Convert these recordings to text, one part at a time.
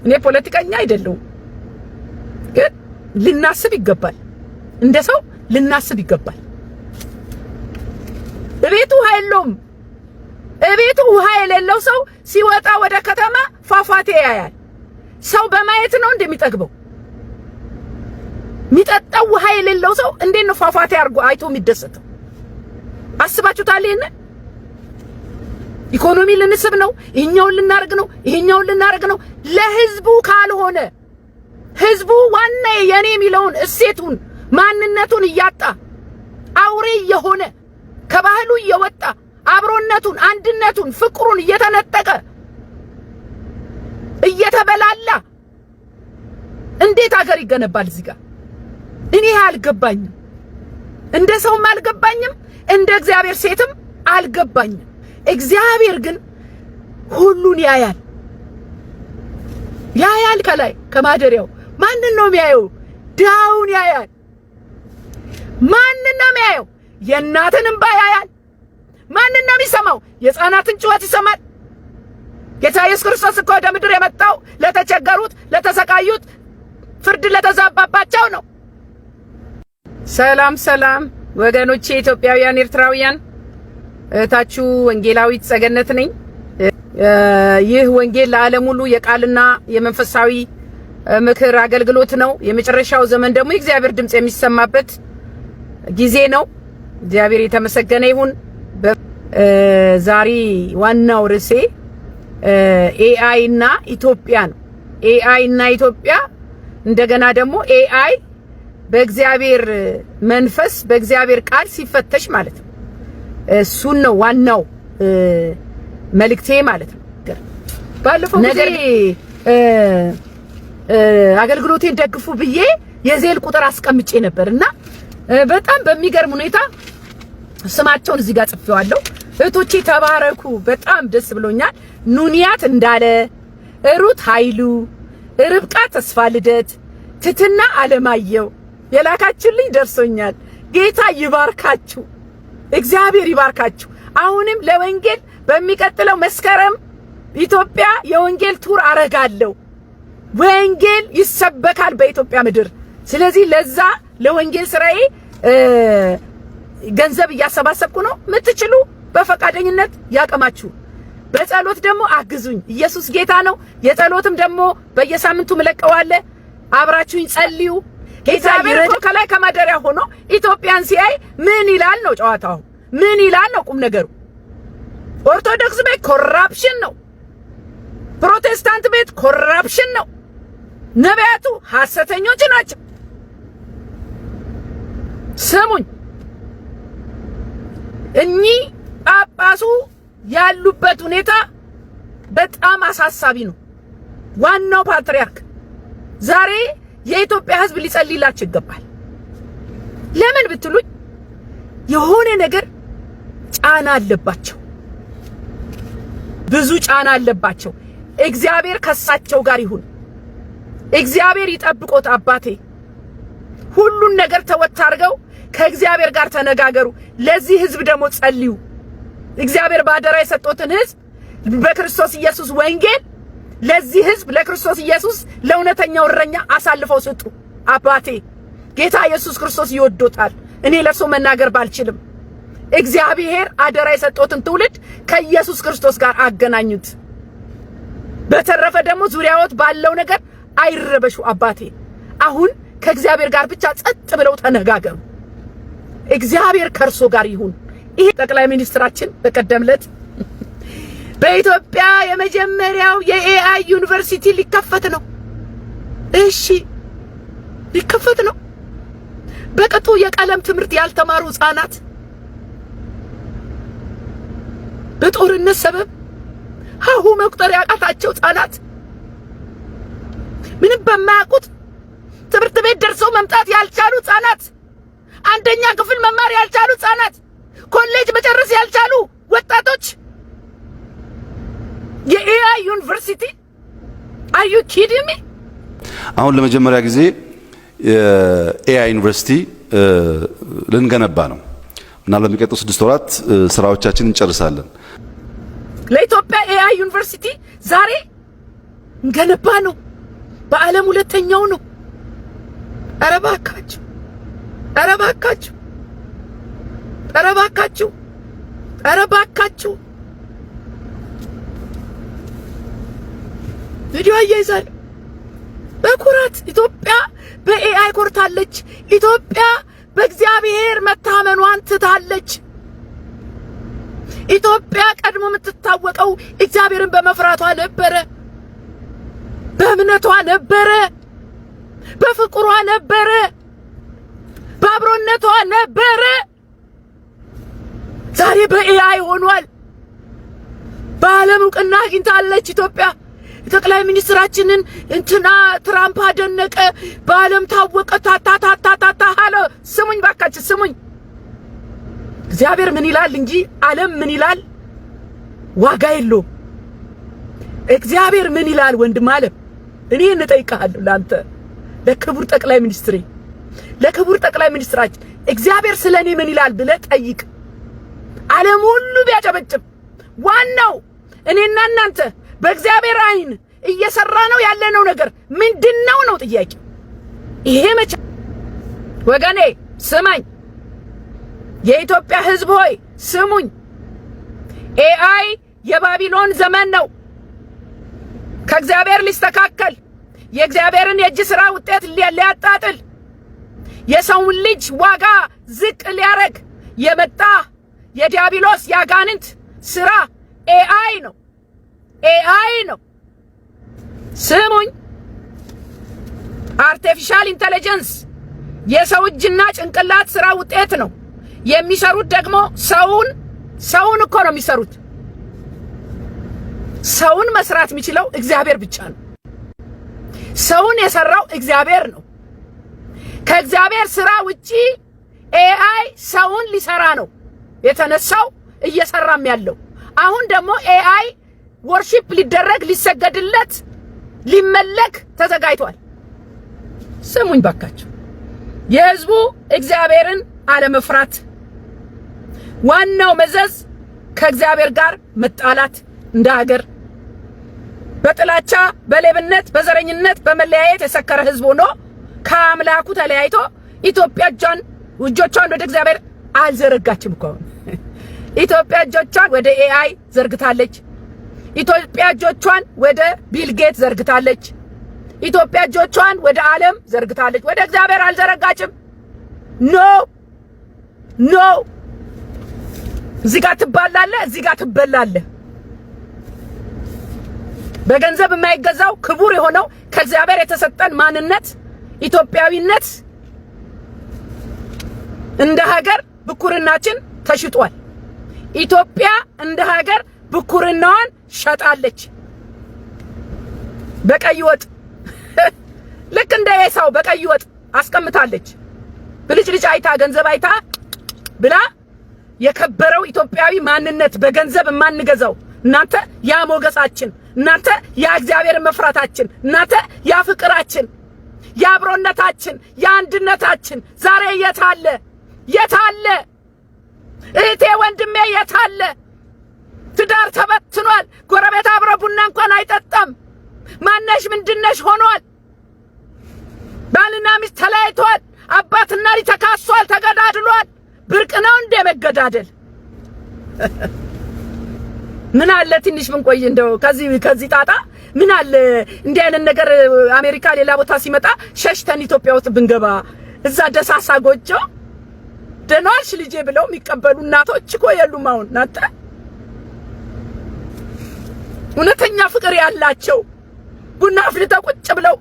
እኔ ፖለቲከኛ አይደለሁም፣ ግን ልናስብ ይገባል። እንደ ሰው ልናስብ ይገባል። እቤቱ ውሃ የሌለው ሰው ሲወጣ ወደ ከተማ ፏፏቴ ያያል። ሰው በማየት ነው እንደሚጠግበው። የሚጠጣው ውሃ የሌለው ሰው እንዴት ነው ፏፏቴ አርጎ አይቶ የሚደሰተው? አስባችሁታል? ኢኮኖሚ ልንስብ ነው፣ ይሄኛውን ልናርግ ነው። ለህዝቡ ካልሆነ ህዝቡ ዋና የኔ የሚለውን እሴቱን ማንነቱን እያጣ አውሬ የሆነ ከባህሉ እየወጣ አብሮነቱን፣ አንድነቱን፣ ፍቅሩን እየተነጠቀ እየተበላላ እንዴት ሀገር ይገነባል? እዚህ ጋር እኔ አልገባኝም። እንደ ሰውም አልገባኝም፣ እንደ እግዚአብሔር ሴትም አልገባኝም። እግዚአብሔር ግን ሁሉን ያያል። ከላይ ከማደሪያው ማንን ነው የሚያየው? ዳውን ያያል። ማንን ነው የሚያየው? የእናትን እንባ ያያል። ማንን ነው የሚሰማው? የሕፃናትን ጩኸት ይሰማል። ጌታ ኢየሱስ ክርስቶስ እኮ ወደ ምድር የመጣው ለተቸገሩት፣ ለተሰቃዩት፣ ፍርድ ለተዛባባቸው ነው። ሰላም ወገኖቼ፣ ኢትዮጵያውያን፣ ኤርትራውያን፣ እህታችሁ ወንጌላዊት ጸገነት ነኝ። ይህ ወንጌል ለዓለም ሁሉ የቃልና የመንፈሳዊ ምክር አገልግሎት ነው። የመጨረሻው ዘመን ደግሞ የእግዚአብሔር ድምጽ የሚሰማበት ጊዜ ነው። እግዚአብሔር የተመሰገነ ይሁን። ዛሬ ዋናው ርዕሴ ኤአይ እና ኢትዮጵያ ነው። ኤአይ እና ኢትዮጵያ፣ እንደገና ደግሞ ኤአይ በእግዚአብሔር መንፈስ በእግዚአብሔር ቃል ሲፈተሽ ማለት ነው። እሱን ነው ዋናው መልእክቴ ማለት ነው። ባለፈው ነገር አገልግሎቴን ደግፉ ብዬ የዜል ቁጥር አስቀምጬ ነበርና በጣም በሚገርም ሁኔታ ስማቸውን እዚህ ጋር ጽፌዋለሁ። እህቶቼ ተባረኩ፣ በጣም ደስ ብሎኛል። ኑንያት እንዳለ፣ ሩት ኃይሉ፣ ርብቃ ተስፋ ልደት፣ ትትና አለማየሁ የላካችሁልኝ ደርሶኛል። ጌታ ይባርካችሁ፣ እግዚአብሔር ይባርካችሁ። አሁንም ለወንጌል በሚቀጥለው መስከረም ኢትዮጵያ የወንጌል ቱር አረጋለሁ። ወንጌል ይሰበካል በኢትዮጵያ ምድር። ስለዚህ ለዛ ለወንጌል ስራዬ ገንዘብ እያሰባሰብኩ ነው። የምትችሉ በፈቃደኝነት ያቀማችሁ፣ በጸሎት ደግሞ አግዙኝ። ኢየሱስ ጌታ ነው። የጸሎትም ደግሞ በየሳምንቱ መለቀዋለ። አብራችሁኝ ጸልዩ። እግዚአብሔር ከላይ ከማደሪያ ሆኖ ኢትዮጵያን ሲያይ ምን ይላል ነው ጨዋታው? ምን ይላል ነው ቁም ነገሩ? ኦርቶዶክስ ቤት ኮራፕሽን ነው። ፕሮቴስታንት ቤት ኮራፕሽን ነው። ነቢያቱ ሐሰተኞች ናቸው። ስሙኝ፣ እኚህ ጳጳሱ ያሉበት ሁኔታ በጣም አሳሳቢ ነው። ዋናው ፓትርያርክ ዛሬ የኢትዮጵያ ሕዝብ ሊጸልይላቸው ይገባል። ለምን ብትሉኝ የሆነ ነገር ጫና አለባቸው፣ ብዙ ጫና አለባቸው። እግዚአብሔር ከሳቸው ጋር ይሁን። እግዚአብሔር ይጠብቆት። አባቴ ሁሉን ነገር ተወት አድርገው ከእግዚአብሔር ጋር ተነጋገሩ። ለዚህ ሕዝብ ደግሞ ጸልዩ። እግዚአብሔር ባደራ የሰጠውትን ሕዝብ በክርስቶስ ኢየሱስ ወንጌል ለዚህ ሕዝብ ለክርስቶስ ኢየሱስ ለእውነተኛው እረኛ አሳልፈው ስጡ። አባቴ ጌታ ኢየሱስ ክርስቶስ ይወዶታል። እኔ ለሱ መናገር ባልችልም እግዚአብሔር አደራ የሰጠውትን ትውልድ ከኢየሱስ ክርስቶስ ጋር አገናኙት። በተረፈ ደግሞ ዙሪያዎት ባለው ነገር አይረበሹ። አባቴ አሁን ከእግዚአብሔር ጋር ብቻ ጸጥ ብለው ተነጋገሩ። እግዚአብሔር ከርሶ ጋር ይሁን። ይሄ ጠቅላይ ሚኒስትራችን በቀደምለት በኢትዮጵያ የመጀመሪያው የኤአይ ዩኒቨርሲቲ ሊከፈት ነው። እሺ ሊከፈት ነው። በቅጡ የቀለም ትምህርት ያልተማሩ ህፃናት በጦርነት ሰበብ ሀሁ መቁጠር ያቃታቸው ህፃናት ምንም በማያውቁት ትምህርት ቤት ደርሰው መምጣት ያልቻሉ ህፃናት፣ አንደኛ ክፍል መማር ያልቻሉ ህፃናት፣ ኮሌጅ መጨረስ ያልቻሉ ወጣቶች የኤአይ ዩኒቨርሲቲ are you kidding me? አሁን ለመጀመሪያ ጊዜ የኤአይ ዩኒቨርሲቲ ልንገነባ ነው እና ለሚቀጥሉ 6 ወራት ስራዎቻችንን እንጨርሳለን። ለኢትዮጵያ ኤአይ ዩኒቨርሲቲ ዛሬ እንገነባ ነው። በዓለም ሁለተኛው ነው። ኧረ እባካችሁ፣ ኧረ እባካችሁ፣ ኧረ እባካችሁ፣ ኧረ እባካችሁ ቪዲዮ እያይዛል። በኩራት ኢትዮጵያ በኤአይ ኮርታለች። ኢትዮጵያ በእግዚአብሔር መታመኗን ትታለች። ኢትዮጵያ ቀድሞ የምትታወቀው እግዚአብሔርን በመፍራቷ ነበረ፣ በእምነቷ ነበረ፣ በፍቅሯ ነበረ፣ በአብሮነቷ ነበረ። ዛሬ በኤአይ ሆኗል። በዓለም እውቅና አግኝታለች ኢትዮጵያ። ጠቅላይ ሚኒስትራችንን እንትና ትራምፕ አደነቀ፣ በዓለም ታወቀ። ታታታታታ አለ። ስሙኝ ባካችሁ ስሙኝ። እግዚአብሔር ምን ይላል እንጂ ዓለም ምን ይላል ዋጋ የለውም። እግዚአብሔር ምን ይላል ወንድም ዓለም? እኔ እንጠይቅሃለሁ ላንተ ለክቡር ጠቅላይ ሚኒስትሬ፣ ለክቡር ጠቅላይ ሚኒስትራችን እግዚአብሔር ስለኔ ምን ይላል ብለህ ጠይቅ። ዓለም ሁሉ ቢያጨበጭብ ዋናው እኔና እናንተ በእግዚአብሔር አይን እየሰራ ነው ያለነው ነገር ምንድነው ነው ጥያቄው። ይሄ መቼ ወገኔ ስማኝ፣ የኢትዮጵያ ሕዝብ ሆይ ስሙኝ። ኤአይ የባቢሎን ዘመን ነው። ከእግዚአብሔር ሊስተካከል የእግዚአብሔርን የእጅ ሥራ ውጤት ሊያጣጥል የሰውን ልጅ ዋጋ ዝቅ ሊያረግ የመጣ የዲያብሎስ ያጋንንት ሥራ ኤአይ ነው። ኤአይ ነው። ስሙኝ፣ አርቲፊሻል ኢንተለጀንስ የሰው እጅና ጭንቅላት ሥራ ውጤት ነው። የሚሰሩት ደግሞ ሰውን እኮ ነው የሚሰሩት። ሰውን መስራት የሚችለው እግዚአብሔር ብቻ ነው። ሰውን የሰራው እግዚአብሔር ነው። ከእግዚአብሔር ሥራ ውጪ ኤአይ ሰውን ሊሰራ ነው የተነሳው እየሰራም ያለው። አሁን ደግሞ ኤአይ ወርሺፕ ሊደረግ ሊሰገድለት ሊመለክ ተዘጋጅቷል። ስሙኝ ባካችሁ፣ የሕዝቡ እግዚአብሔርን አለመፍራት ዋናው መዘዝ ከእግዚአብሔር ጋር መጣላት፣ እንደ ሀገር በጥላቻ በሌብነት በዘረኝነት በመለያየት የሰከረ ሕዝብ ሆኖ ከአምላኩ ተለያይቶ ኢትዮጵያ እጆቿን ወደ እግዚአብሔር አልዘረጋችም እኮ። ኢትዮጵያ እጆቿን ወደ ኤአይ ዘርግታለች። ኢትዮጵያ እጆቿን ወደ ቢል ጌት ዘርግታለች። ኢትዮጵያ እጆቿን ወደ ዓለም ዘርግታለች። ወደ እግዚአብሔር አልዘረጋችም። ኖ ኖ። እዚህ ጋር ትባላለህ፣ እዚህ ጋር ትበላለህ። በገንዘብ የማይገዛው ክቡር የሆነው ከእግዚአብሔር የተሰጠን ማንነት ኢትዮጵያዊነት እንደ ሀገር ብኩርናችን ተሽጧል። ኢትዮጵያ እንደ ሀገር ብኩርናዋን ሸጣለች። በቀይ ወጥ ልክ እንደ ኤሳው በቀይ ወጥ አስቀምጣለች። ብልጭልጭ አይታ ገንዘብ አይታ ብላ የከበረው ኢትዮጵያዊ ማንነት በገንዘብ የማንገዛው እናንተ ያ ሞገሳችን፣ እናንተ ያ እግዚአብሔር መፍራታችን፣ እናንተ ያ ፍቅራችን፣ ያ አብሮነታችን፣ ያ አንድነታችን ዛሬ የታለ? የታለ? እህቴ ወንድሜ የታለ? ትዳር ተበትኗል። ጎረቤት አብሮ ቡና እንኳን አይጠጣም። ማነሽ ምንድነሽ ሆኗል። ባልና ሚስት ተለያይቷል። አባትና ልጅ ተካሷል፣ ተገዳድሏል። ብርቅ ነው እንደ መገዳደል? ምን አለ ትንሽ ብንቆይ እንደው ከዚህ ጣጣ ምን አለ እንዲህ አይነት ነገር አሜሪካ ሌላ ቦታ ሲመጣ ሸሽተን ኢትዮጵያ ውስጥ ብንገባ እዛ ደሳሳ ጎጆ ደናሽ ልጄ ብለው የሚቀበሉ እናቶች እኮ የሉም። አሁን እናንተ እውነተኛ ፍቅር ያላቸው ቡና አፍልተው ቁጭ ብለው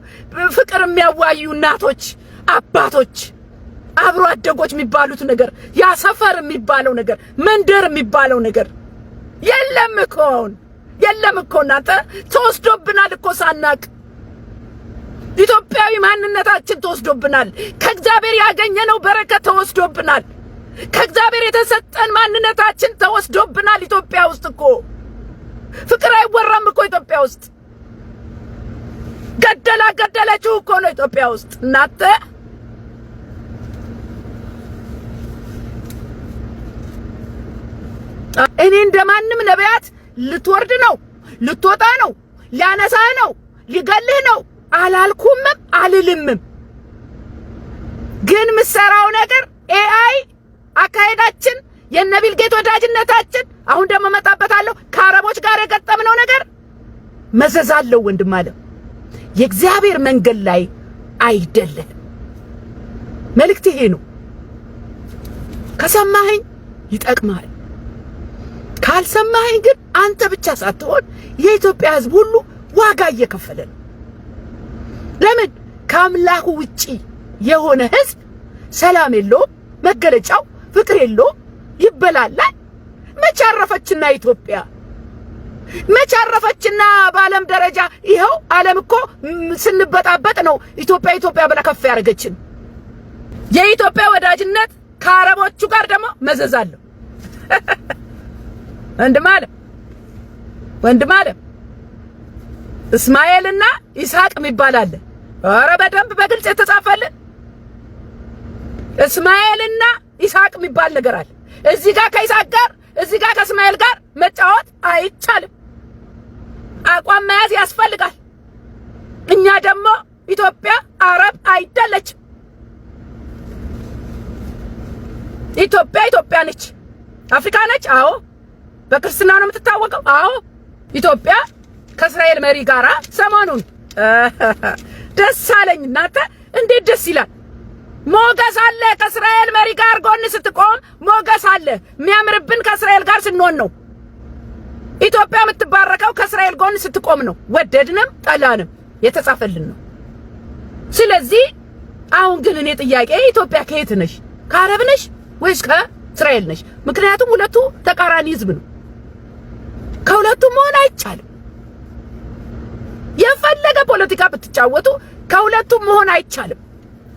ፍቅር የሚያዋዩ እናቶች፣ አባቶች፣ አብሮ አደጎች የሚባሉት ነገር ያ ሰፈር የሚባለው ነገር መንደር የሚባለው ነገር የለም እኮ አሁን የለም እኮ እናንተ ተወስዶብናል እኮ ሳናቅ። ኢትዮጵያዊ ማንነታችን ተወስዶብናል። ከእግዚአብሔር ያገኘነው በረከት ተወስዶብናል። ከእግዚአብሔር የተሰጠን ማንነታችን ተወስዶብናል። ኢትዮጵያ ውስጥ እኮ ፍቅር አይወራም እኮ ኢትዮጵያ ውስጥ። ገደለችው እኮ ነው ኢትዮጵያ ውስጥ እናንተ። እኔ እንደማንም ነቢያት ልትወርድ ነው፣ ልትወጣ ነው፣ ሊያነሳህ ነው፣ ሊገልህ ነው፣ አላልኩምም አልልምም። ግን ምሰራው ነገር ኤአይ አካሄዳችን የነቢል ጌት ወዳጅነታችን አሁን ደግሞ መጣበታለሁ ከአረቦች ጋር የገጠምነው ነገር መዘዛለው ወንድም አለ የእግዚአብሔር መንገድ ላይ አይደለም። መልእክት ይሄ ነው። ከሰማኸኝ ይጠቅማል፣ ካልሰማኸኝ ግን አንተ ብቻ ሳትሆን የኢትዮጵያ ሕዝብ ሁሉ ዋጋ እየከፈለ ነው። ለምን ከአምላኩ ውጪ የሆነ ሕዝብ ሰላም የለውም፣ መገለጫው ፍቅር የለውም፣ ይበላላል። መቻረፈችና ኢትዮጵያ መቻረፈችና በዓለም ደረጃ ይኸው ዓለም እኮ ስንበጣበጥ ነው ኢትዮጵያ ኢትዮጵያ ብላ ከፍ ያደረገችን። የኢትዮጵያ ወዳጅነት ከአረቦቹ ጋር ደግሞ መዘዛለሁ። ወንድም አለ እስማኤልና ይስሐቅ የሚባል አለ። ኧረ በደንብ በግልጽ የተጻፈልን እስማኤልና ይስሐቅ የሚባል ነገር አለ። እዚህ ጋር ከይስሐቅ ጋር እዚህ ጋር ከእስማኤል ጋር መጫወት አይቻልም። አቋም መያዝ ያስፈልጋል። እኛ ደግሞ ኢትዮጵያ አረብ አይደለችም። ኢትዮጵያ ነች። አፍሪካ ነች። አዎ። በክርስትና ነው የምትታወቀው። አዎ። ኢትዮጵያ ከእስራኤል መሪ ጋራ ሰሞኑን ደስ አለኝ። እናንተ እንዴት ደስ ይላል! ሞገስ አለ። ከእስራኤል መሪ ጋር ጎን ስትቆም ሞገስ አለ። የሚያምርብን ከእስራኤል ጋር ስንሆን ነው። ኢትዮጵያ የምትባረከው ከእስራኤል ጎን ስትቆም ነው። ወደድንም ጠላንም የተጻፈልን ነው። ስለዚህ አሁን ግን እኔ ጥያቄ ኢትዮጵያ ከየት ነሽ? ከአረብ ነሽ ወይስ ከእስራኤል ነሽ? ምክንያቱም ሁለቱ ተቃራኒ ህዝብ ነው። ከሁለቱም መሆን አይቻልም። የፈለገ ፖለቲካ ብትጫወቱ ከሁለቱም መሆን አይቻልም።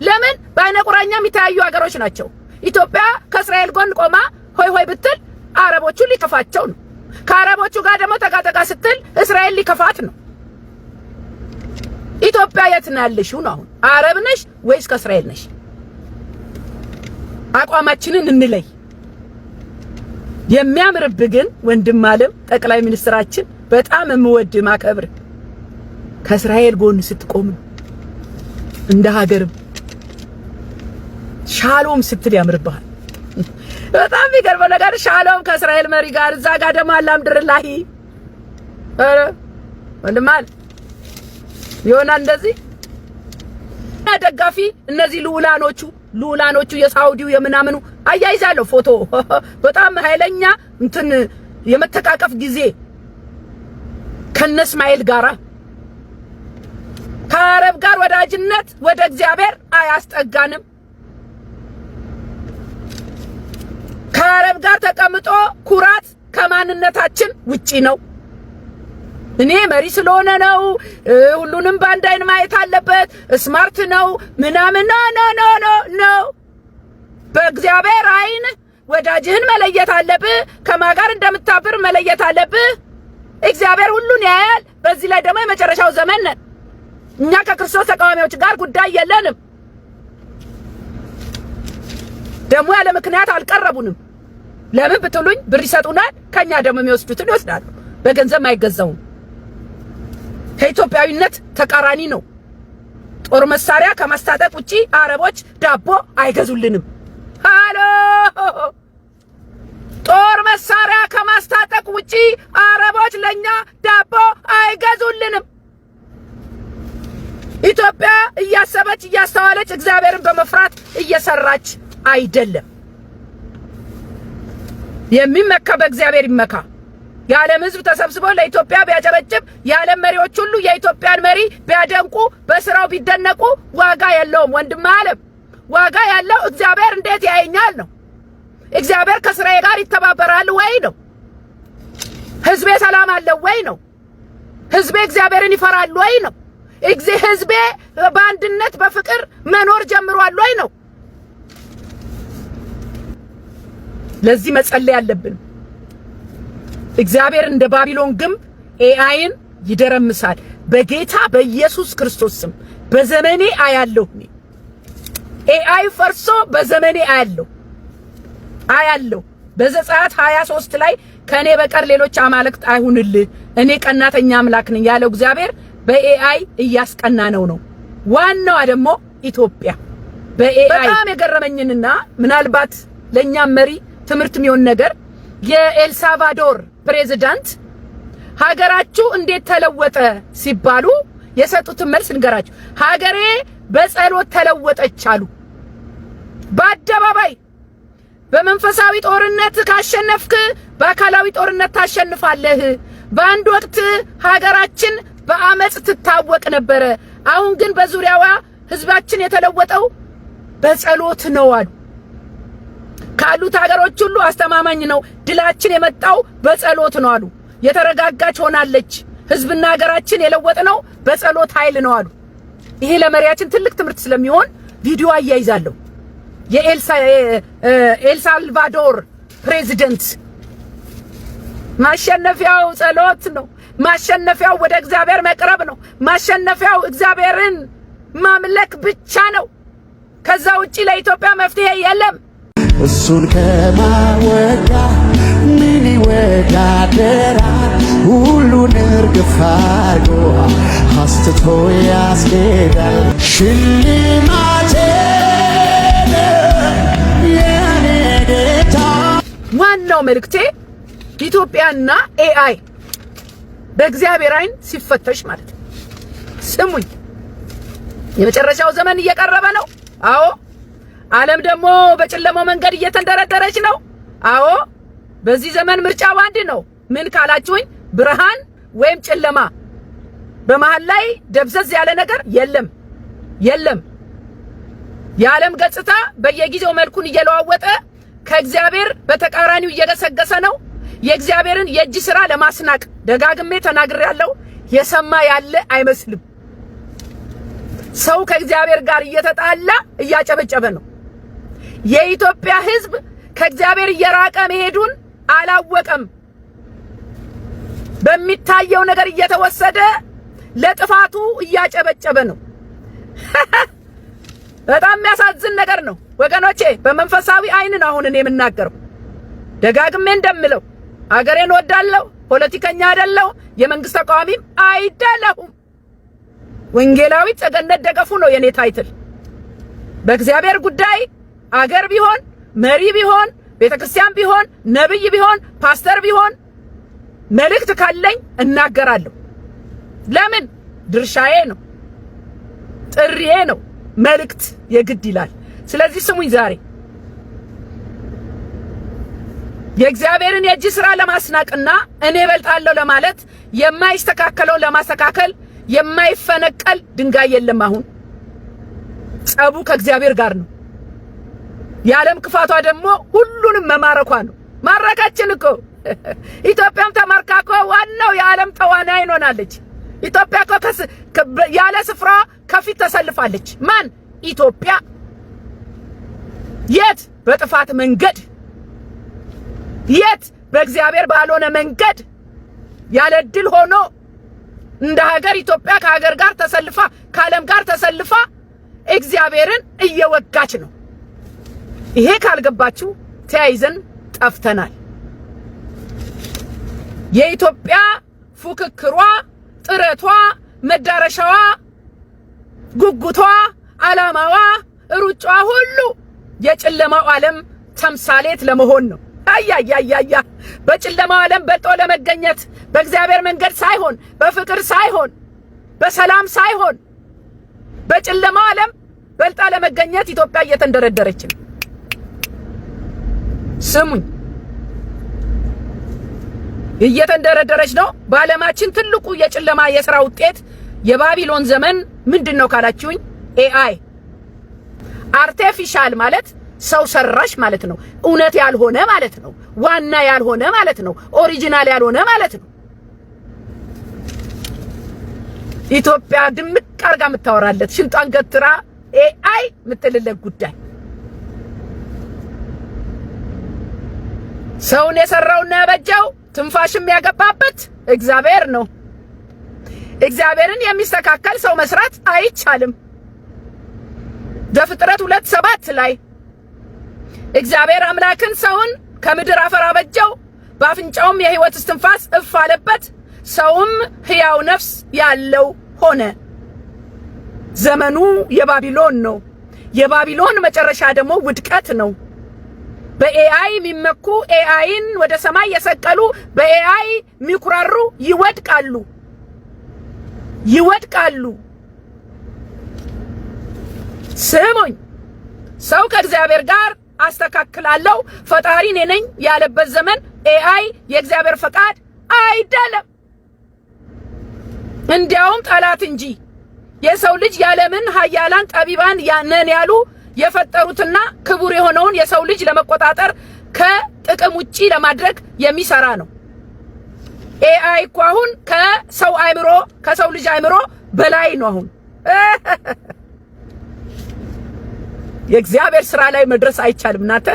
ለምን? በአይነ ቁራኛ የሚተያዩ ሀገሮች ናቸው። ኢትዮጵያ ከእስራኤል ጎን ቆማ ሆይ ሆይ ብትል አረቦቹ ሊከፋቸው ነው። ከአረቦቹ ጋር ደግሞ ተጋጠጋ ስትል እስራኤል ሊከፋት ነው። ኢትዮጵያ የት ነው ያለሽው ነው? አሁን አረብ ነሽ ወይስ ከእስራኤል ነሽ? አቋማችንን እንለይ። የሚያምርብህ ግን ወንድም አለም ጠቅላይ ሚኒስትራችን በጣም የምወድ ማከብር ከእስራኤል ጎን ስትቆም እንደ ሀገርም ሻሎም ስትል ያምርብሃል። በጣም የሚገርመው ነገር ሻሎም ከእስራኤል መሪ ጋር እዛ ጋር ደግሞ አልሐምዱሊላህ ኧረ ወንድማል ይሆናል እንደዚህ ደጋፊ እነዚህ ልዑላኖቹ የሳውዲው የምናምኑ አያይዛለሁ ፎቶ በጣም ኃይለኛ እንትን የመተቃቀፍ ጊዜ ከነ እስማኤል ጋራ ከአረብ ጋር ወዳጅነት ወደ እግዚአብሔር አያስጠጋንም። ከአረብ ጋር ተቀምጦ ኩራት ከማንነታችን ውጪ ነው። እኔ መሪ ስለሆነ ነው ሁሉንም በአንድ አይን ማየት አለበት ስማርት ነው ምናምን ነው። በእግዚአብሔር አይን ወዳጅህን መለየት አለብህ። ከማን ጋር እንደምታብር መለየት አለብህ። እግዚአብሔር ሁሉን ያያል። በዚህ ላይ ደግሞ የመጨረሻው ዘመን ነን። እኛ ከክርስቶስ ተቃዋሚዎች ጋር ጉዳይ የለንም። ደግሞ ያለ ምክንያት አልቀረቡንም። ለምን ብትሉኝ ብር ይሰጡናል፣ ከኛ ደግሞ የሚወስዱትን ይወስዳሉ። በገንዘብ አይገዛውም። ከኢትዮጵያዊነት ተቃራኒ ነው። ጦር መሳሪያ ከማስታጠቅ ውጪ አረቦች ዳቦ አይገዙልንም። ሃሎ ጦር መሳሪያ ከማስታጠቅ ውጪ አረቦች ለኛ ዳቦ አይገዙልንም። ኢትዮጵያ እያሰበች እያስተዋለች እግዚአብሔርን በመፍራት እየሰራች አይደለም። የሚመካ በእግዚአብሔር ይመካ። የዓለም ሕዝብ ተሰብስቦ ለኢትዮጵያ ቢያጨበጭብ የዓለም መሪዎች ሁሉ የኢትዮጵያን መሪ ቢያደንቁ በስራው ቢደነቁ ዋጋ የለውም። ወንድም ዓለም ዋጋ ያለው እግዚአብሔር እንዴት ያየኛል ነው። እግዚአብሔር ከስራዬ ጋር ይተባበራል ወይ ነው። ሕዝቤ ሰላም አለው ወይ ነው። ሕዝቤ እግዚአብሔርን ይፈራል ወይ ነው። ሕዝቤ በአንድነት በፍቅር መኖር ጀምሯል ወይ ነው። ለዚህ መጸለይ አለብን። እግዚአብሔር እንደ ባቢሎን ግንብ ኤአይን ይደረምሳል። በጌታ በኢየሱስ ክርስቶስ ስም በዘመኔ አያለሁ። ኤአይ ፈርሶ በዘመኔ አያለሁ። በዘጸአት 23 ላይ ከኔ በቀር ሌሎች አማልክት አይሁንልህ እኔ ቀናተኛ አምላክ ነኝ ያለው እግዚአብሔር በኤአይ እያስቀና ነው። ዋናዋ ደግሞ ኢትዮጵያ በኤአይ በጣም የገረመኝንና ምናልባት ለኛም መሪ ትምህርት የሚሆን ነገር የኤልሳልቫዶር ፕሬዝዳንት ሀገራችሁ እንዴት ተለወጠ ሲባሉ የሰጡትን መልስ ንገራችሁ። ሀገሬ በጸሎት ተለወጠች አሉ። በአደባባይ በመንፈሳዊ ጦርነት ካሸነፍክ በአካላዊ ጦርነት ታሸንፋለህ። በአንድ ወቅት ሀገራችን በአመጽ ትታወቅ ነበር። አሁን ግን በዙሪያዋ ህዝባችን የተለወጠው በጸሎት ነው አሉ። ካሉት ሀገሮች ሁሉ አስተማማኝ ነው። ድላችን የመጣው በጸሎት ነው አሉ። የተረጋጋች ሆናለች። ህዝብና ሀገራችን የለወጥነው በጸሎት ኃይል ነው አሉ። ይሄ ለመሪያችን ትልቅ ትምህርት ስለሚሆን ቪዲዮ አያይዛለሁ። የኤልሳልቫዶር ፕሬዝዳንት ማሸነፊያው ጸሎት ነው። ማሸነፊያው ወደ እግዚአብሔር መቅረብ ነው። ማሸነፊያው እግዚአብሔርን ማምለክ ብቻ ነው። ከዛ ውጪ ለኢትዮጵያ መፍትሄ የለም። እሱን ከማወጋ ምን ይወዳደራል? ሁሉን እርግፍ አድርጎ አስትቶ ያስኬዳል። ሽልማቴ የኔ ጌታ። ዋናው መልእክቴ ኢትዮጵያና ኤአይ በእግዚአብሔር አይን ሲፈተሽ ማለት ነው። ስሙኝ፣ የመጨረሻው ዘመን እየቀረበ ነው። አዎ። ዓለም ደግሞ በጨለማው መንገድ እየተንደረደረች ነው። አዎ። በዚህ ዘመን ምርጫው አንድ ነው። ምን ካላችሁኝ፣ ብርሃን ወይም ጨለማ። በመሃል ላይ ደብዘዝ ያለ ነገር የለም። የዓለም ገጽታ በየጊዜው መልኩን እየለዋወጠ ከእግዚአብሔር በተቃራኒው እየገሰገሰ ነው። የእግዚአብሔርን የእጅ ሥራ ለማስናቅ ደጋግሜ ተናግሬያለሁ። የሰማ ያለ አይመስልም። ሰው ከእግዚአብሔር ጋር እየተጣላ እያጨበጨበ ነው። የኢትዮጵያ ሕዝብ ከእግዚአብሔር እየራቀ መሄዱን አላወቀም። በሚታየው ነገር እየተወሰደ ለጥፋቱ እያጨበጨበ ነው። በጣም የሚያሳዝን ነገር ነው ወገኖቼ። በመንፈሳዊ አይን ነው አሁን እኔ የምናገረው። ደጋግሜ እንደምለው አገሬን ወዳለሁ፣ ፖለቲከኛ አይደለሁ፣ የመንግስት ተቃዋሚም አይደለሁም። ወንጌላዊ ጸገነት ደገፉ ነው የኔ ታይትል። በእግዚአብሔር ጉዳይ አገር ቢሆን መሪ ቢሆን ቤተክርስቲያን ቢሆን ነብይ ቢሆን ፓስተር ቢሆን መልእክት ካለኝ እናገራለሁ። ለምን? ድርሻዬ ነው፣ ጥሪዬ ነው። መልእክት የግድ ይላል። ስለዚህ ስሙኝ፣ ዛሬ የእግዚአብሔርን የእጅ ሥራ ለማስናቅና እኔ እበልጣለሁ ለማለት የማይስተካከለው ለማስተካከል የማይፈነቀል ድንጋይ የለም። አሁን ጸቡ ከእግዚአብሔር ጋር ነው። የዓለም ክፋቷ ደግሞ ሁሉንም መማረኳ ነው። ማረካችን እኮ ኢትዮጵያም ተማርካ እኮ ዋናው የዓለም ተዋናይ ሆናለች። ኢትዮጵያ እኮ ያለ ስፍራ ከፊት ተሰልፋለች። ማን? ኢትዮጵያ። የት? በጥፋት መንገድ። የት? በእግዚአብሔር ባልሆነ መንገድ ያለ ድል ሆኖ እንደ ሀገር ኢትዮጵያ ከሀገር ጋር ተሰልፋ ከዓለም ጋር ተሰልፋ እግዚአብሔርን እየወጋች ነው። ይሄ ካልገባችሁ ተያይዘን ጠፍተናል። የኢትዮጵያ ፉክክሯ፣ ጥረቷ፣ መዳረሻዋ፣ ጉጉቷ፣ ዓላማዋ፣ ሩጫዋ ሁሉ የጨለማው ዓለም ተምሳሌት ለመሆን ነው። አያያያያ በጨለማው ዓለም በልጦ ለመገኘት በእግዚአብሔር መንገድ ሳይሆን በፍቅር ሳይሆን በሰላም ሳይሆን በጨለማው ዓለም በልጣ ለመገኘት ኢትዮጵያ እየተንደረደረች ነው። ስሙኝ፣ እየተንደረደረች ነው። በዓለማችን ትልቁ የጨለማ የሥራ ውጤት የባቢሎን ዘመን ምንድነው ካላችሁኝ፣ ኤአይ አርቲፊሻል ማለት ሰው ሰራሽ ማለት ነው። እውነት ያልሆነ ማለት ነው። ዋና ያልሆነ ማለት ነው። ኦሪጂናል ያልሆነ ማለት ነው። ኢትዮጵያ ድምቅ አርጋ የምታወራለት ሽንጧን ገትራ ኤአይ የምትልለት ጉዳይ ሰውን የሰራውና ያበጀው ትንፋሽም ያገባበት እግዚአብሔር ነው። እግዚአብሔርን የሚስተካከል ሰው መስራት አይቻልም። ዘፍጥረት 2:7 ላይ እግዚአብሔር አምላክን ሰውን ከምድር አፈር አበጀው፣ በአፍንጫውም የሕይወት እስትንፋስ እፍ አለበት፣ ሰውም ሕያው ነፍስ ያለው ሆነ። ዘመኑ የባቢሎን ነው። የባቢሎን መጨረሻ ደግሞ ውድቀት ነው። በኤአይ የሚመኩ ኤአይን ወደ ሰማይ የሰቀሉ በኤአይ የሚኩራሩ ይወድቃሉ። ስሙኝ፣ ሰው ከእግዚአብሔር ጋር አስተካክላለሁ ፈጣሪ እኔ ነኝ ያለበት ዘመን ኤአይ የእግዚአብሔር ፈቃድ አይደለም፣ እንዲያውም ጠላት እንጂ። የሰው ልጅ ያለምን ኃያላን ጠቢባን ነን ያሉ የፈጠሩትና ክቡር የሆነውን የሰው ልጅ ለመቆጣጠር ከጥቅም ውጪ ለማድረግ የሚሰራ ነው። ኤአይ እኮ አሁን ከሰው ልጅ አእምሮ በላይ ነው። አሁን የእግዚአብሔር ስራ ላይ መድረስ አይቻልም። እናንተ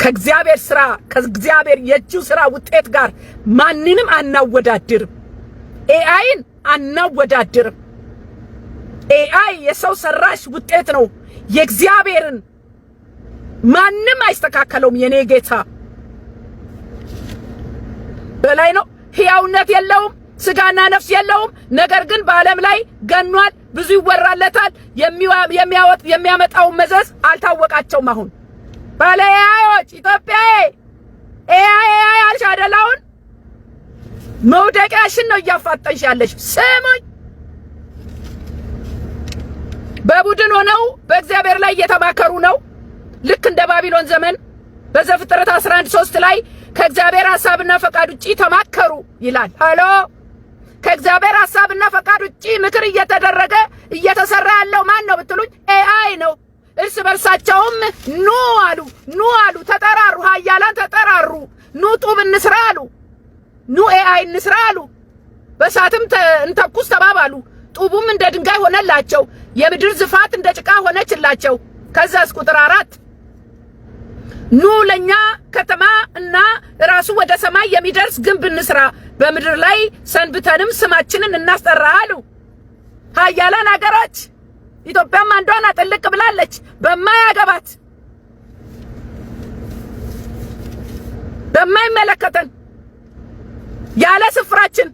ከእግዚአብሔር የእጁ ስራ ውጤት ጋር ማንንም አናወዳድርም። ኤአይን አናወዳድርም። ኤአይ የሰው ሰራሽ ውጤት ነው። የእግዚአብሔርን ማንም አይስተካከለውም። የኔ ጌታ በላይ ነው። ሕያውነት የለውም፣ ስጋና ነፍስ የለውም። ነገር ግን በዓለም ላይ ገኗል፣ ብዙ ይወራለታል። የሚያመጣው መዘዝ አልታወቃቸውም። አሁን ባለ ኤአይዎች ኢትዮጵያዬ ኤአይ አልሽ አይደላውን? መውደቂያሽን ነው እያፋጠንሽ ያለሽ። ስሙኝ፣ በቡድን ሆነው በእግዚአብሔር ላይ እየተማከሩ ነው። ልክ እንደ ባቢሎን ዘመን በዘፍጥረት 11:3 ላይ ከእግዚአብሔር ሐሳብና ፈቃድ ውጪ ተማከሩ ይላል። ሃሎ፣ ከእግዚአብሔር ሐሳብና ፈቃድ ውጪ ምክር እየተሰራ ያለው ማን ነው ብትሉኝ ኤአይ ነው። እርስ በርሳቸውም ኑ አሉ፣ ተጠራሩ። ኃያላን ተጠራሩ። ኑ ጡብ እንስራ አሉ። ኑ ኤአይ እንስራ አሉ። በእሳትም እንተኩስ ተባባሉ። ጡቡም እንደ ድንጋይ ሆነላቸው፣ የምድር ዝፋት እንደ ጭቃ ሆነችላቸው። ከዛስ ቁጥር 4 ኑ ለኛ ከተማ እና ራሱ ወደ ሰማይ የሚደርስ ግንብ እንስራ፣ በምድር ላይ ሰንብተንም ስማችንን እናስጠራ አሉ። ኃያላን አገሮች፣ ኢትዮጵያም አንዷን አጥልቅ ብላለች። በማያገባት በማይመለከተን ያለ ስፍራችን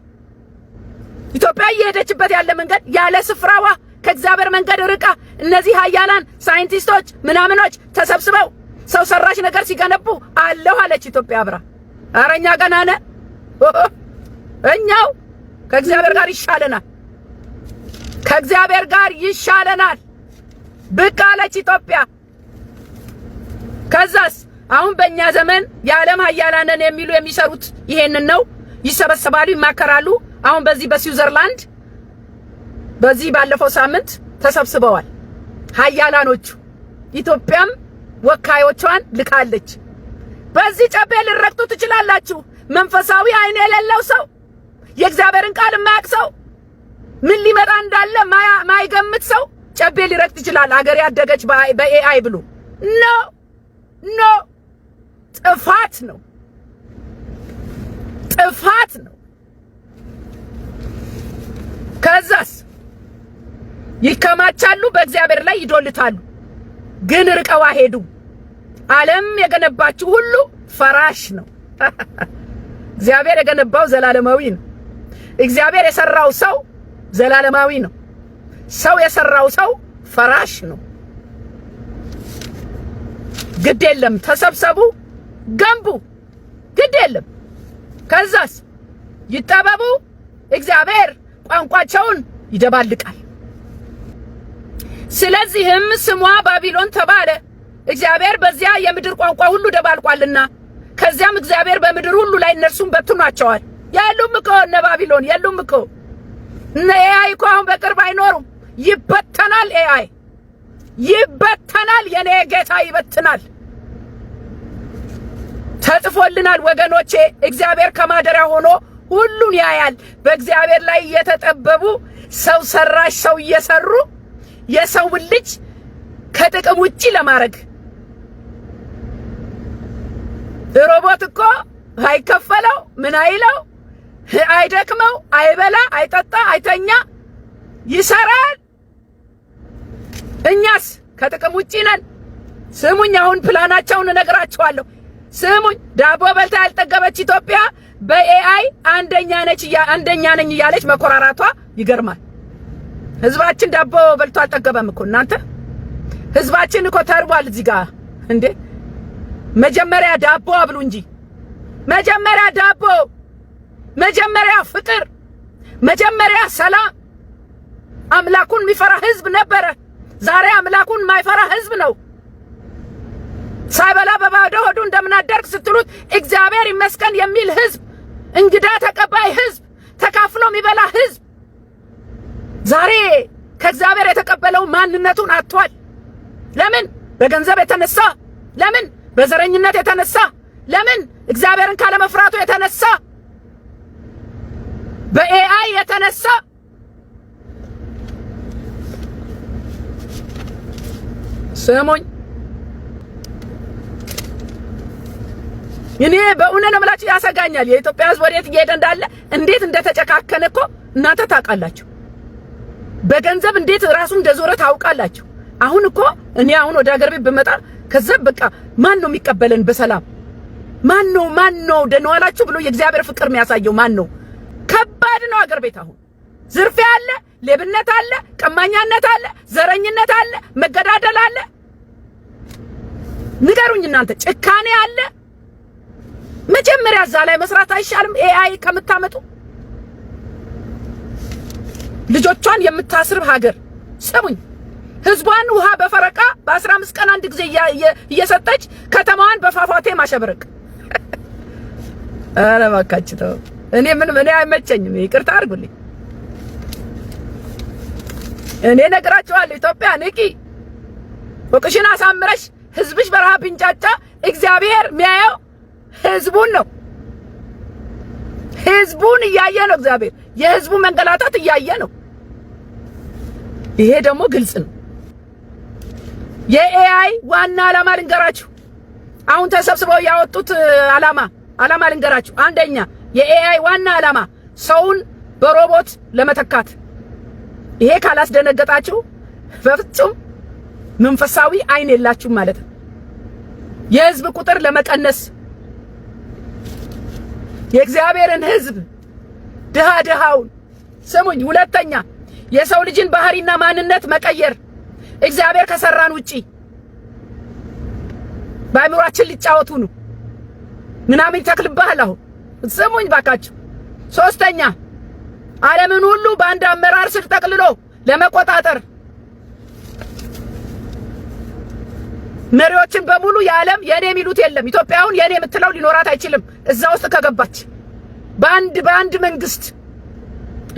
ኢትዮጵያ እየሄደችበት ያለ መንገድ ያለ ስፍራዋ ከእግዚአብሔር መንገድ ርቃ እነዚህ ኃያላን ሳይንቲስቶች ምናምኖች ተሰብስበው ሰው ሰራሽ ነገር ሲገነቡ አለሁ አለች ኢትዮጵያ አብራ። አረኛ ገና ነን። እኛው ከእግዚአብሔር ጋር ይሻለናል፣ ከእግዚአብሔር ጋር ይሻለናል ብቅ አለች ኢትዮጵያ። ከዛስ አሁን በእኛ ዘመን የዓለም ኃያላንን የሚሉ የሚሰሩት ይሄንን ነው። ይሰበሰባሉ፣ ይማከራሉ። አሁን በዚህ በስዊዘርላንድ በዚህ ባለፈው ሳምንት ተሰብስበዋል ኃያላኖቹ። ኢትዮጵያም ወካዮቿን ልካለች። በዚህ ጨቤ ልረግጡ ትችላላችሁ። መንፈሳዊ አይን የሌለው ሰው፣ የእግዚአብሔርን ቃል የማያውቅ ሰው፣ ምን ሊመጣ እንዳለ ማይገምት ሰው ጨቤ ሊረግጥ ይችላል። አገር ያደገች በኤአይ ብሉ ኖ ጥፋት ነው። ከዛስ ይከማቻሉ፣ በእግዚአብሔር ላይ ይዶልታሉ። ግን ርቀው ሄዱ። ዓለም የገነባችሁ ሁሉ ፈራሽ ነው። እግዚአብሔር የገነባው ዘላለማዊ ነው። እግዚአብሔር የሰራው ሰው ዘላለማዊ ነው። ሰው የሰራው ሰው ፈራሽ ነው። ግድ የለም፣ ተሰብሰቡ፣ ገንቡ፣ ግድ የለም። ከዛስ ይጠበቡ፣ እግዚአብሔር ቋንቋቸውን ይደባልቃል። ስለዚህም ስሟ ባቢሎን ተባለ፣ እግዚአብሔር በዚያ የምድር ቋንቋ ሁሉ ደባልቋልና። ከዚያም እግዚአብሔር በምድር ሁሉ ላይ እነርሱን በትኗቸዋል። የሉም እኮ እነ ባቢሎን የሉም እኮ። እነ ኤአይ እኮ አሁን በቅርብ አይኖሩም። ይበተናል፣ ኤአይ ይበተናል። የኔ ጌታ ይበትናል። ተጽፎልናል ወገኖቼ። እግዚአብሔር ከማደሪያ ሆኖ ሁሉን ያያል። በእግዚአብሔር ላይ እየተጠበቡ ሰው ሰራሽ ሰው እየሰሩ የሰው ልጅ ከጥቅም ውጪ ለማድረግ ሮቦት እኮ አይከፈለው ምን አይለው አይደክመው አይበላ አይጠጣ አይተኛ ይሰራል። እኛስ ከጥቅም ውጪ ነን። ስሙኝ፣ አሁን ፕላናቸውን እነግራችኋለሁ። ስሙኝ፣ ዳቦ በልታ ያልጠገበች ኢትዮጵያ በኤአይ አንደኛ ነኝ እያለች መኮራራቷ ይገርማል። ህዝባችን ዳቦ በልቶ አልጠገበም እኮ እናንተ። ህዝባችን እኮ ተርቧል እዚህ ጋር እንዴ። መጀመሪያ ዳቦ አብሉ እንጂ፣ መጀመሪያ ዳቦ፣ መጀመሪያ ፍቅር፣ መጀመሪያ ሰላም። አምላኩን የሚፈራ ህዝብ ነበረ። ዛሬ አምላኩን የማይፈራ ህዝብ ነው። ሳይበላ በባዶ ሆዱ እንደምናደርግ ስትሉት እግዚአብሔር ይመስገን የሚል ህዝብ፣ እንግዳ ተቀባይ ህዝብ፣ ተካፍሎ የሚበላ ህዝብ ዛሬ ከእግዚአብሔር የተቀበለው ማንነቱን አጥቷል። ለምን? በገንዘብ የተነሳ፣ ለምን? በዘረኝነት የተነሳ፣ ለምን? እግዚአብሔርን ካለመፍራቱ የተነሳ፣ በኤአይ የተነሳ። ስሙኝ፣ እኔ በእውነት ነው የምላችሁ ያሰጋኛል። የኢትዮጵያ ህዝብ ወዴት እየሄደ እንዳለ እንዴት እንደተጨካከነ እኮ እናንተ ታውቃላችሁ። በገንዘብ እንዴት ራሱ እንደዞረ ታውቃላችሁ። አሁን እኮ እኔ አሁን ወደ ሀገር ቤት ብመጣ ከዛ በቃ ማን ነው የሚቀበለን በሰላም? ማን ነው ደህና ዋላችሁ ብሎ የእግዚአብሔር ፍቅር የሚያሳየው ማን ነው? ከባድ ነው ሀገር ቤት አሁን። ዝርፊያ አለ፣ ሌብነት አለ፣ ቀማኛነት አለ፣ ዘረኝነት አለ፣ መገዳደል አለ። ንገሩኝ እናንተ፣ ጭካኔ አለ። መጀመሪያ እዛ ላይ መስራት አይሻልም? ኤአይ ከምታመጡ ልጆቿን የምታስርብ ሀገር። ስሙኝ፣ ህዝቧን ውሃ በፈረቃ በ15 ቀን አንድ ጊዜ እየሰጠች ከተማዋን በፏፏቴ ማሸበረቅ። ኧረ እባካችሁ ተው። እኔ አይመቸኝም፣ ይቅርታ አድርጉልኝ። እኔ ነግራችኋለሁ፣ ኢትዮጵያ ንቂ፣ ወቅሽን አሳምረሽ ህዝብሽ በረሃብ ቢንጫጫ እግዚአብሔር የሚያየው ህዝቡን ነው። ህዝቡን እያየ ነው እግዚአብሔር። የህዝቡ መንገላታት እያየ ነው። ይሄ ደግሞ ግልጽ ነው። የኤአይ ዋና ዓላማ ልንገራችሁ። አሁን ተሰብስበው ያወጡት ዓላማ ልንገራችሁ። አንደኛ የኤአይ ዋና ዓላማ ሰውን በሮቦት ለመተካት። ይሄ ካላስደነገጣችሁ በፍጹም መንፈሳዊ አይን የላችሁም ማለት ነው። የህዝብ ቁጥር ለመቀነስ፣ የእግዚአብሔርን ህዝብ ድሃውን ስሙኝ። ሁለተኛ የሰው ልጅን ባህሪና ማንነት መቀየር። እግዚአብሔር ከሰራን ውጪ በአእምሯችን ሊጫወቱ ነው ምናምን ይተክልብሃል። አሁን ስሙኝ ባካችሁ። ሶስተኛ ዓለምን ሁሉ በአንድ አመራር ስር ጠቅልሎ ለመቆጣጠር መሪዎችን በሙሉ የዓለም የኔ የሚሉት የለም። ኢትዮጵያውን የኔ የምትለው ሊኖራት አይችልም። እዛ ውስጥ ከገባች በአንድ መንግስት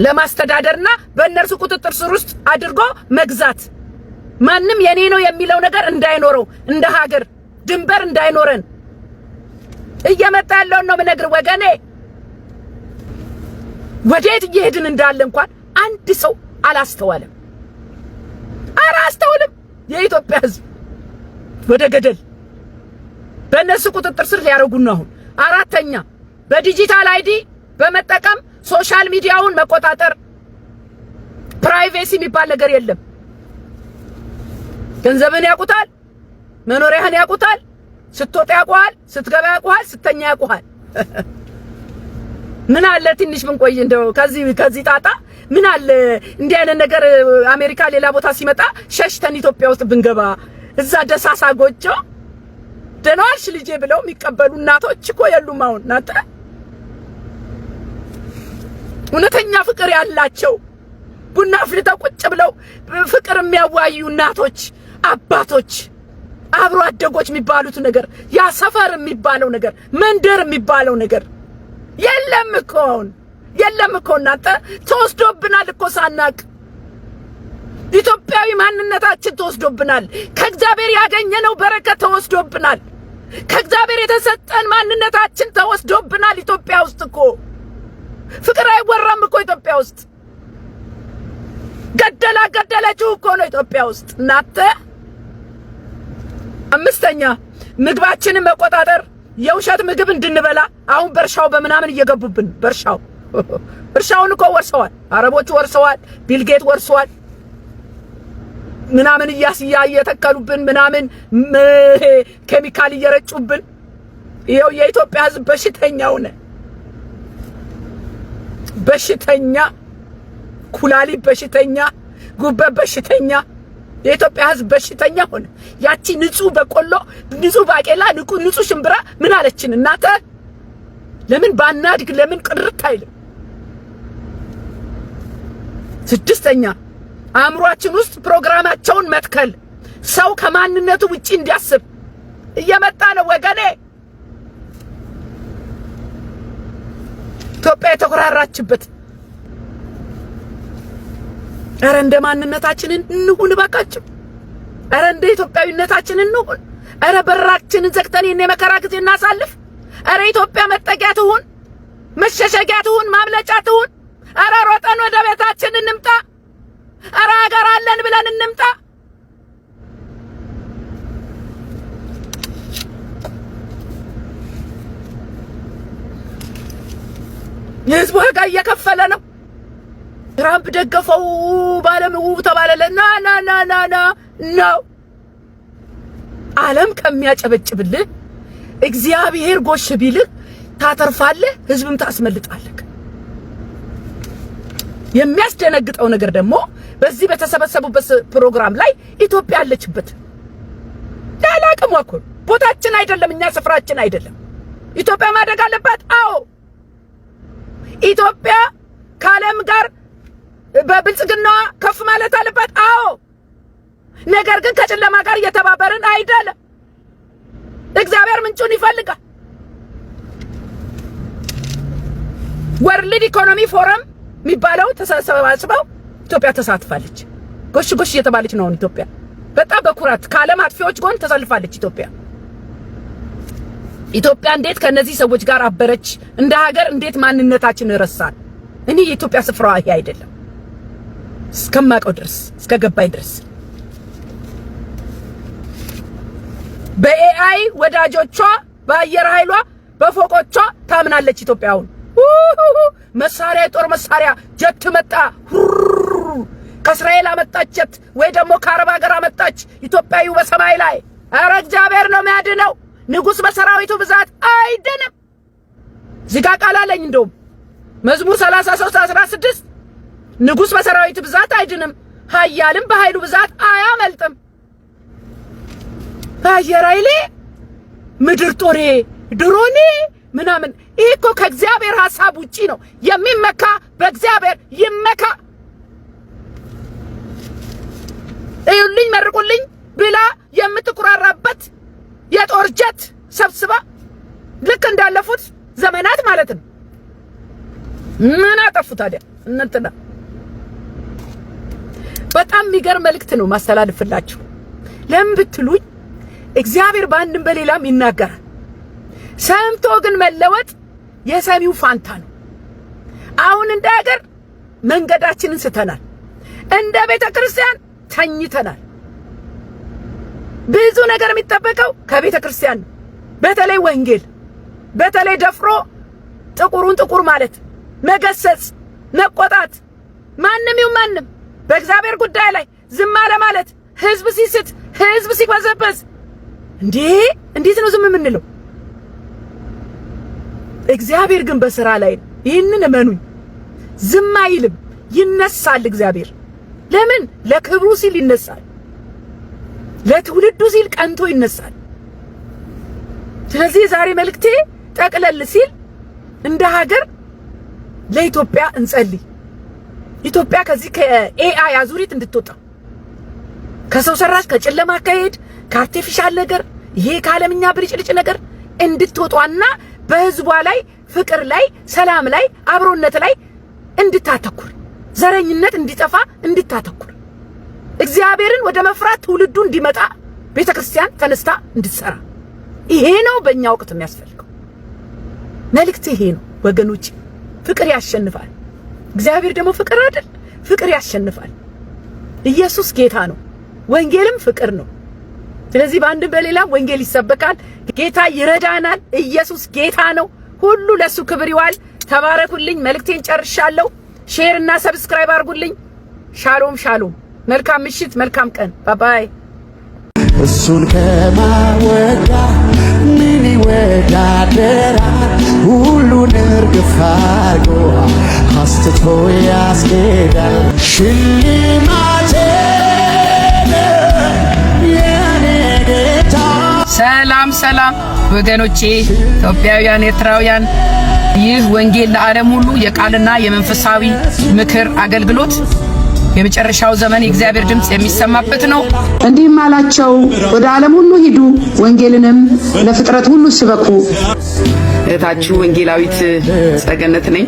ለማስተዳደርና በእነርሱ ቁጥጥር ስር ውስጥ አድርጎ መግዛት። ማንም የኔ ነው የሚለው ነገር እንዳይኖረው፣ እንደ ሀገር ድንበር እንዳይኖረን እየመጣ ያለውን ነው የምነግር ወገኔ። ወዴት እየሄድን እንዳለ እንኳን አንድ ሰው አላስተዋለም። አላስተውልም። የኢትዮጵያ ህዝብ ወደ ገደል በእነሱ ቁጥጥር ስር ሊያደርጉን ነው አሁን። አራተኛ በዲጂታል አይዲ በመጠቀም ሶሻል ሚዲያውን መቆጣጠር። ፕራይቬሲ የሚባል ነገር የለም። ገንዘብን ያውቁታል፣ መኖሪያህን ያውቁታል፣ ስትወጣ ያውቁሃል፣ ስትገባ ያውቁሃል፣ ስተኛ ያውቁሃል። ምን አለ ትንሽ ብንቆይ እንደው ከዚህ ጣጣ ምን አለ እንዲህ አይነት ነገር አሜሪካ ሌላ ቦታ ሲመጣ ሸሽተን ኢትዮጵያ ውስጥ ብንገባ። እዛ ደሳሳ ጎጆ ደህና ዋልሽ ልጄ ብለው የሚቀበሉ እናቶች እኮ የሉም አሁን። እናንተ እውነተኛ ፍቅር ያላቸው ቡና አፍልተው ቁጭ ብለው ፍቅር የሚያዋዩ እናቶች፣ አባቶች፣ አብሮ አደጎች የሚባሉት ነገር፣ ያ ሰፈር የሚባለው ነገር፣ መንደር የሚባለው ነገር የለም እኮ አሁን። የለም እኮ እናንተ ተወስዶብናል እኮ ሳናቅ። ኢትዮጵያዊ ማንነታችን ተወስዶብናል። ከእግዚአብሔር ያገኘነው በረከት ተወስዶብናል። ከእግዚአብሔር የተሰጠን ማንነታችን ተወስዶብናል። ኢትዮጵያ ውስጥ እኮ ፍቅር አይወራም እኮ ኢትዮጵያ ውስጥ። ገደለችው እኮ ነው ኢትዮጵያ ውስጥ እናንተ። አምስተኛ ምግባችንን መቆጣጠር። የውሸት ምግብ እንድንበላ አሁን በእርሻው በምናምን እየገቡብን። እርሻውን እኮ ወርሰዋል፣ አረቦቹ ወርሰዋል፣ ቢልጌት ወርሰዋል። ምናምን እየተከሉብን ምናምን ኬሚካል እየረጩብን። ይሄው የኢትዮጵያ ሕዝብ በሽተኛ ሆነ። በሽተኛ ኩላሊት በሽተኛ፣ ጉበት በሽተኛ፣ የኢትዮጵያ ሕዝብ በሽተኛ ሆነ። ያቺ ንጹህ በቆሎ፣ ንጹህ ባቄላ፣ ንጹህ ሽምብራ ምን አለችን እናንተ? ለምን ባናድግ? ለምን ቅርት አይልም? ስድስተኛ አእምሯችን ውስጥ ፕሮግራማቸውን መትከል፣ ሰው ከማንነቱ ውጪ እንዲያስብ እየመጣ ነው ወገኔ። ኢትዮጵያ የተኮራራችበት። ኧረ እንደ ማንነታችንን እንሁን ባካችሁ። ኧረ እንደ ኢትዮጵያዊነታችን እንሁን። ኧረ በራችንን ዘግተን የኔ መከራ ጊዜ እናሳልፍ። ኧረ ኢትዮጵያ መጠጊያ ትሁን፣ መሸሸጊያ ትሁን፣ ማምለጫ ትሁን። ኧረ ሮጠን ወደ ቤታችን እንምጣ። ኧረ ሀገር አለን ብለን እንምጣ። የህዝቡ ዋጋ እየከፈለ ነው። ትራምፕ ደገፈው ባለምው ተባለለ። ና ነው ዓለም ከሚያጨበጭብልህ እግዚአብሔር ጎሽ ቢልህ ታተርፋለህ፣ ህዝብም ታስመልጣለህ። የሚያስደነግጠው ነገር ደግሞ በዚህ በተሰበሰቡበት ፕሮግራም ላይ ኢትዮጵያ አለችበት። ያላቅም እኮ ቦታችን አይደለም፣ እኛ ስፍራችን አይደለም። ኢትዮጵያ ማደግ አለባት። አዎ ኢትዮጵያ ከዓለም ጋር በብልጽግናዋ ከፍ ማለት አለባት። አዎ ነገር ግን ከጨለማ ጋር እየተባበርን አይደለም። እግዚአብሔር ምንጩን ይፈልጋል። ወርልድ ኢኮኖሚ ፎረም የሚባለው ተሰባስበው ኢትዮጵያ ተሳትፋለች። ጎሽ ጎሽ እየተባለች ነው ኢትዮጵያ። በጣም በኩራት ከዓለም አጥፊዎች ጎን ተሰልፋለች ኢትዮጵያ። ኢትዮጵያ እንዴት ከነዚህ ሰዎች ጋር አበረች? እንደ ሀገር እንዴት ማንነታችን ረሳን? እኔ የኢትዮጵያ ስፍራዋ ይሄ አይደለም እስከማቀው ድረስ እስከገባኝ ድረስ። በኤአይ ወዳጆቿ፣ በአየር ኃይሏ፣ በፎቆቿ ታምናለች ኢትዮጵያውን። መሳሪያ፣ የጦር መሳሪያ ጀት መጣ። ከእስራኤል አመጣች ጀት ወይ ደግሞ ከአረብ ሀገር አመጣች። ኢትዮጵያዊው በሰማይ ላይ ኧረ እግዚአብሔር ነው የሚያድነው። ንጉስ በሰራዊቱ ብዛት አይደንም። ዝጋ ቃል አለኝ። እንደውም መዝሙር 33:16 ንጉስ በሰራዊቱ ብዛት አይድንም፣ ኃያልም በኃይሉ ብዛት አያመልጥም። አየር ኃይሌ፣ ምድር ጦሬ፣ ድሮኔ ምናምን ይሄ እኮ ከእግዚአብሔር ሐሳብ ውጪ ነው። የሚመካ በእግዚአብሔር ይመካ። እዩልኝ መርቁልኝ ብላ የምትኩራራበት የጦር ጀት ሰብስባ ልክ እንዳለፉት ዘመናት ማለት ነው። ምን አጠፉ ታዲያ እንትና? በጣም የሚገርም መልእክት ነው ማስተላለፍላችሁ። ለምን ብትሉኝ እግዚአብሔር በአንድም በሌላም ይናገራል። ሰምቶ ግን መለወጥ የሰሚው ፋንታ ነው። አሁን እንደ ሀገር መንገዳችንን ስተናል። እንደ ቤተ ክርስቲያን ተኝተናል። ብዙ ነገር የሚጠበቀው ከቤተ ክርስቲያን ነው። በተለይ ወንጌል፣ በተለይ ደፍሮ ጥቁሩን ጥቁር ማለት፣ መገሰጽ፣ መቆጣት፣ ማንም ይሁን ማንም በእግዚአብሔር ጉዳይ ላይ ዝም አለ ማለት፣ ህዝብ ሲስት፣ ህዝብ ሲበዘበዝ እንዴት ነው ዝም የምንለው? እግዚአብሔር ግን በስራ ላይ ነው። ይህንን እመኑኝ። ዝም አይልም፣ ይነሳል እግዚአብሔር። ለምን? ለክብሩ ሲል ይነሳል። ለትውልዱ ሲል ቀንቶ ይነሳል። ስለዚህ ዛሬ መልእክቴ ጠቅለል ሲል እንደ ሀገር ለኢትዮጵያ እንጸልይ። ኢትዮጵያ ከዚህ ከኤአይ አዙሪት እንድትወጣ፣ ከሰው ሰራሽ ከጨለማ አካሄድ፣ ከአርቲፊሻል ነገር፣ ይሄ ከዓለምኛ ብልጭልጭ ነገር እንድትወጣና በህዝቧ ላይ ፍቅር ላይ ሰላም ላይ አብሮነት ላይ እንድታተኩር፣ ዘረኝነት እንዲጠፋ እንድታተኩር፣ እግዚአብሔርን ወደ መፍራት ትውልዱ እንዲመጣ ቤተክርስቲያን ተነስታ እንድትሰራ፣ ይሄ ነው በእኛ ወቅት የሚያስፈልገው መልእክት። ይሄ ነው ወገኖች። ፍቅር ያሸንፋል። እግዚአብሔር ደግሞ ፍቅር አይደል? ፍቅር ያሸንፋል። ኢየሱስ ጌታ ነው። ወንጌልም ፍቅር ነው። ስለዚህ በአንድም በሌላም ወንጌል ይሰበካል። ጌታ ይረዳናል። ኢየሱስ ጌታ ነው። ሁሉ ለሱ ክብር ይዋል። ተባረኩልኝ። መልእክቴን ጨርሻለሁ። ሼር እና ሰብስክራይብ አድርጉልኝ። ሻሎም ሻሎም። መልካም ምሽት፣ መልካም ቀን። ባባይ። እሱን ከማወዳ ምን ይወዳደራል? ሁሉን እርግፍ አድርጎ አስትቶ ያስኬዳል። ሽልማቴ የኔ ጌታ። ሰላም ሰላም ወገኖቼ ኢትዮጵያውያን፣ ኤርትራውያን፣ ይህ ወንጌል ለዓለም ሁሉ የቃልና የመንፈሳዊ ምክር አገልግሎት የመጨረሻው ዘመን የእግዚአብሔር ድምጽ የሚሰማበት ነው። እንዲህም አላቸው፣ ወደ ዓለም ሁሉ ሂዱ፣ ወንጌልንም ለፍጥረት ሁሉ ስበኩ። እህታችሁ ወንጌላዊት ጸገነት ነኝ።